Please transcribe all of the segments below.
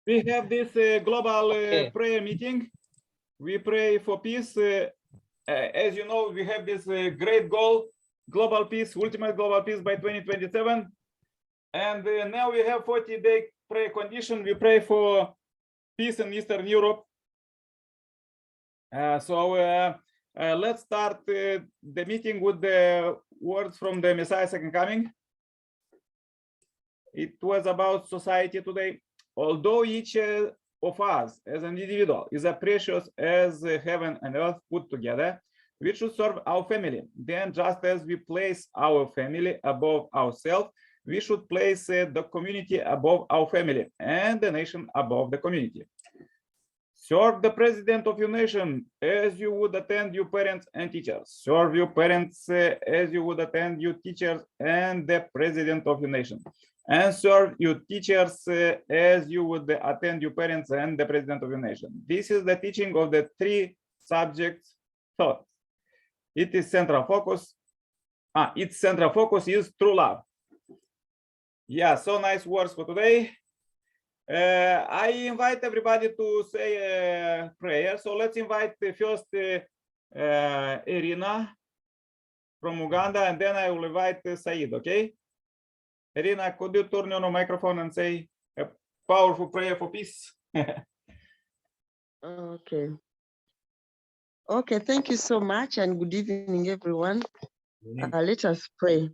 We have this global prayer meeting. We pray for peace. As you know, we have this great goal, global peace, ultimate global peace by 2027. And now we have 40-day prayer condition. We pray for peace in Eastern Europe. Let's start the meeting with the words from the Messiah Second Coming. It was about society today. Although each of us as an individual is as precious as heaven and earth put together, we should serve our family. Then, just as we place our family above ourselves, we should place the community above our family and the nation above the community. Serve the president of your nation as you would attend your parents and teachers. Serve your parents as you would attend your teachers and the president of your nation. And serve your teachers as you would attend your parents and the president of your nation. This is the teaching of the three subjects taught. Its central focus is true love. Yeah, so nice words for today. I invite everybody to say a prayer. So let's invite first Irina from Uganda, and then I will invite Said, okay? Irina, could you turn on your microphone and say a powerful prayer for peace? Okay. Okay, thank you so much, and good evening, everyone. Let us pray.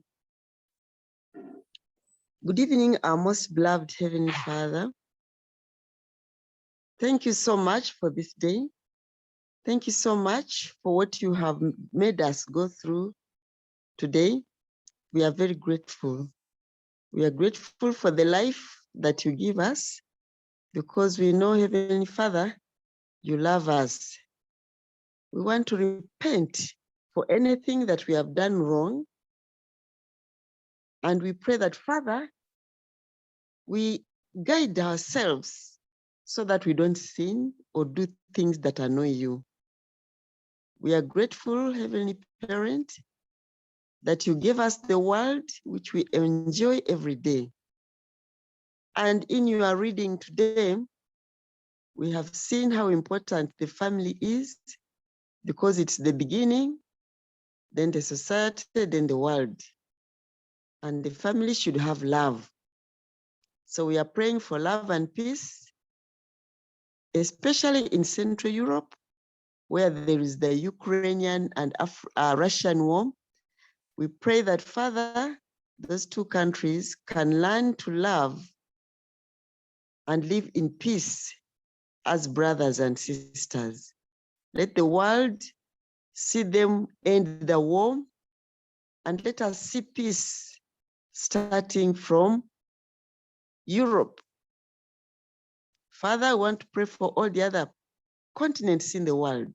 Good evening, our most beloved Heavenly Father. Thank you so much for this day. Thank you so much for what you have made us go through today. We are very grateful. We are grateful for the life that you give us, because we know, Heavenly Father, you love us. We want to repent for anything that we have done wrong. And we pray that, Father, we guide ourselves so that we don't sin or do things that annoy you. We are grateful, Heavenly Parent, that you gave us the world which we enjoy every day. And in your reading today, we have seen how important the family is, because it's the beginning, then the society, then the world. And the family should have love. So we are praying for love and peace, especially in Central Europe, where there is the Ukrainian and Russian war. We pray that, Father, those two countries can learn to love and live in peace as brothers and sisters. Let the world see them end the war, and let us see peace starting from Europe. Father, I want to pray for all the other continents in the world.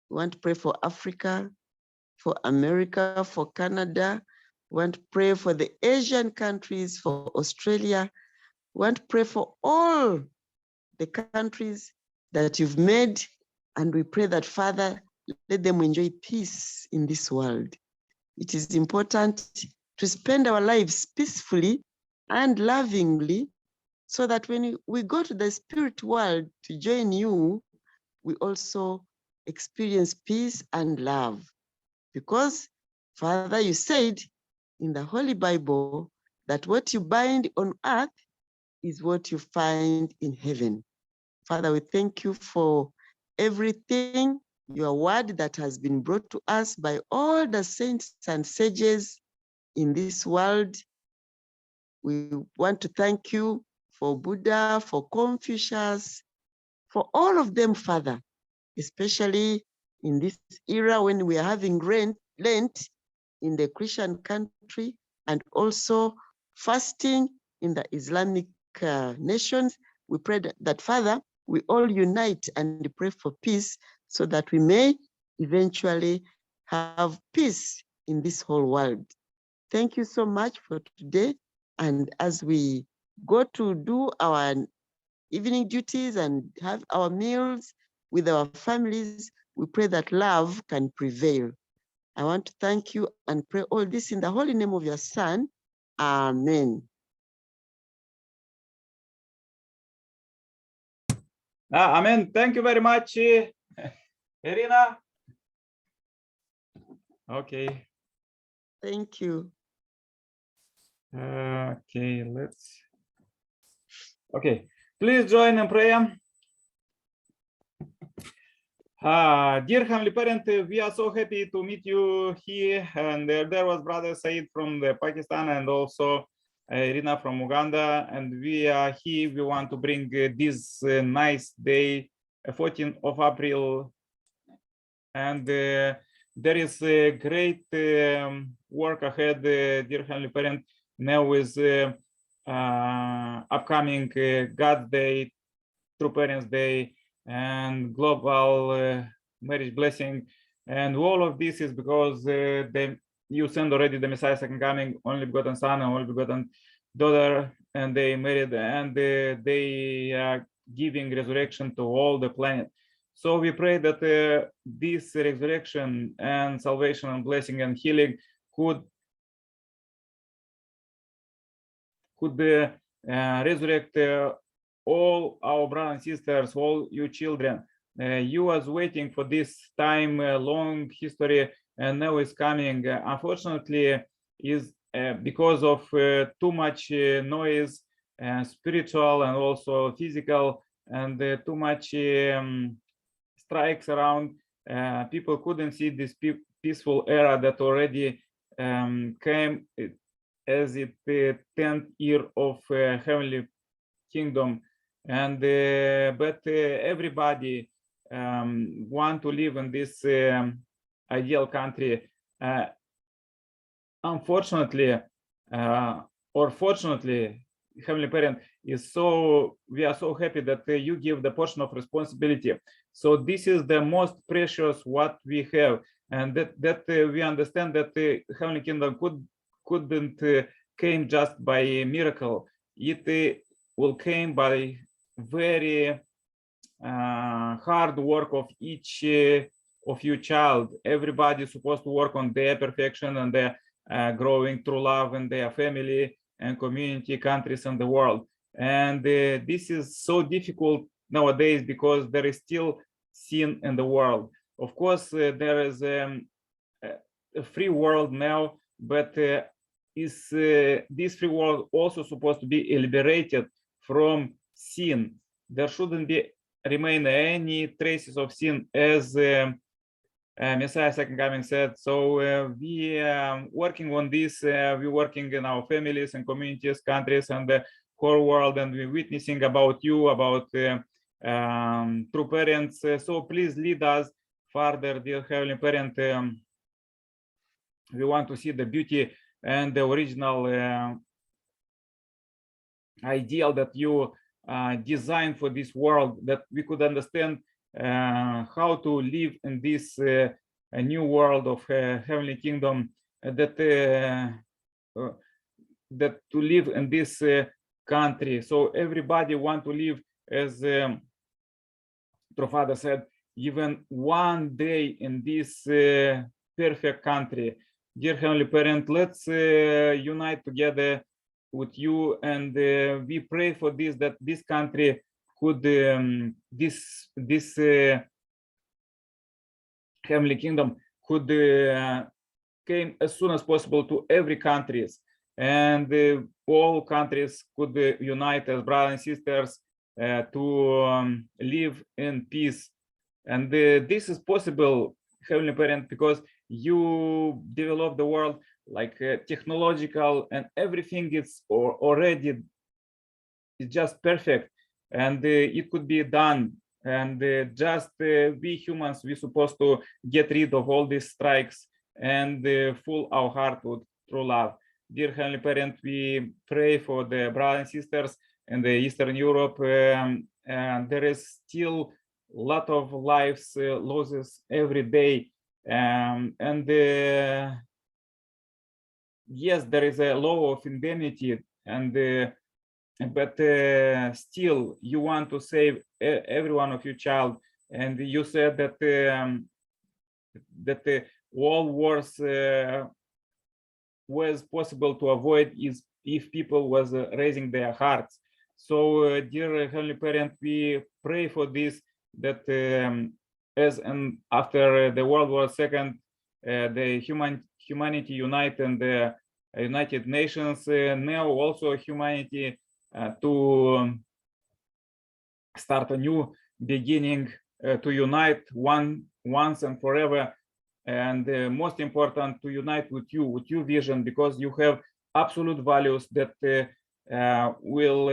We want to pray for Africa, for America, for Canada. We want to pray for the Asian countries, for Australia. We want to pray for all the countries that you've made, and we pray that, Father, let them enjoy peace in this world. It is important to spend our lives peacefully and lovingly, so that when we go to the spirit world to join you, we also experience peace and love. Because, Father, you said in the Holy Bible that what you bind on earth is what you find in heaven. Father, we thank you for everything, your word that has been brought to us by all the saints and sages in this world. We want to thank you for Buddha, for Confucius, for all of them, Father, especially in this era when we are having Lent in the Christian country, and also fasting in the Islamic nations. We pray that, Father, we all unite and pray for peace, so that we may eventually have peace in this whole world. Thank you so much for today. And as we go to do our evening duties and have our meals with our families, we pray that love can prevail. I want to thank you and pray all this in the holy name of your Son. Amen. Amen. Thank you very much, Irina. Okay. Thank you. Okay, let's. Okay, please join in prayer. Dear Heavenly Parent, we are so happy to meet you here. And there was Brother Said from the Pakistan and also Irina from Uganda. And we are here. We want to bring this nice day, 14th of April. And there is a great work ahead, dear Heavenly Parent, now with upcoming God's Day, True Parents Day, and global marriage blessing. And all of this is because you send already the Messiah second coming, only begotten Son and only begotten daughter, and they married, and they are giving resurrection to all the planet. So we pray that this resurrection and salvation and blessing and healing could resurrect all our brothers and sisters, all you children. You was waiting for this time, long history, and now it's coming. Unfortunately, is because of too much noise, spiritual and also physical, and too much strikes around. People couldn't see this peaceful era that already came as it 10th year of heavenly kingdom, and but everybody want to live in this ideal country. Unfortunately, or fortunately, Heavenly Parent is so, we are so happy that you give the portion of responsibility. So this is the most precious what we have, and that we understand that the Heavenly Kingdom couldn't came just by a miracle. It will came by very hard work of each of you child. Everybody is supposed to work on their perfection and their growing through love in their family and community, countries, and the world. And this is so difficult nowadays because there is still sin in the world. Of course, there is a free world now, but is this free world also supposed to be liberated from sin? There shouldn't be remain any traces of sin, as Messiah second coming said. So we are working on this. We're working in our families and communities, countries, and the whole world, and we're witnessing about you, about true parents. So please lead us further, dear Heavenly Parent. We want to see the beauty and the original ideal that you designed for this world, that we could understand how to live in this new world of heavenly kingdom, that that to live in this country. So everybody want to live, as True Father said, even one day in this perfect country. Dear Heavenly Parent, let's unite together with you, and we pray for this, that this country could this heavenly kingdom could came as soon as possible to every countries, and all countries could unite as brothers and sisters to live in peace. And this is possible, Heavenly Parent, because you develop the world like technological, and everything is already just perfect, and it could be done. And just we humans, we're supposed to get rid of all these strikes and fill our heart with true love. Dear Heavenly Parent, we pray for the brothers and sisters in the Eastern Europe, and there is still a lot of lives losses every day, and yes, there is a law of indemnity, and but still you want to save every one of your child, and you said that that all wars was possible to avoid is if people was raising their hearts. So, dear Heavenly Parent, we pray for this, that after the World War II, the humanity unite and the United Nations, now also humanity to start a new beginning, to unite once and forever, and most important, to unite with your vision, because you have absolute values that will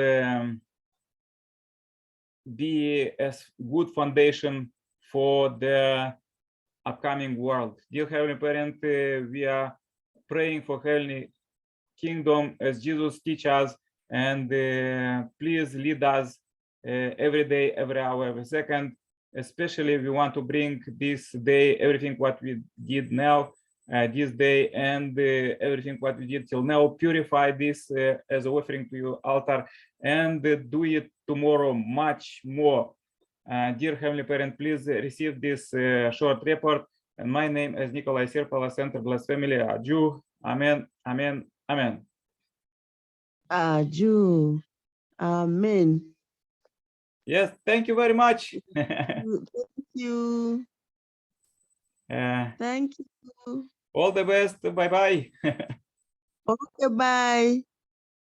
be a good foundation for the upcoming world. Dear Heavenly Parent, we are praying for Heavenly Kingdom as Jesus teaches us, and please lead us every day, every hour, every second. Especially we want to bring this day, everything what we did now, this day, and everything what we did till now, purify this as an offering to your altar, and do it tomorrow much more. Dear Heavenly Parent, please receive this short report. And my name is Nikolai Sirpala, Center Blessed Family. Adieu. Amen. Amen. Amen. Adieu. Amen. Yes, thank you very much. Thank you. Thank you. All the best. Bye-bye. Okay, bye.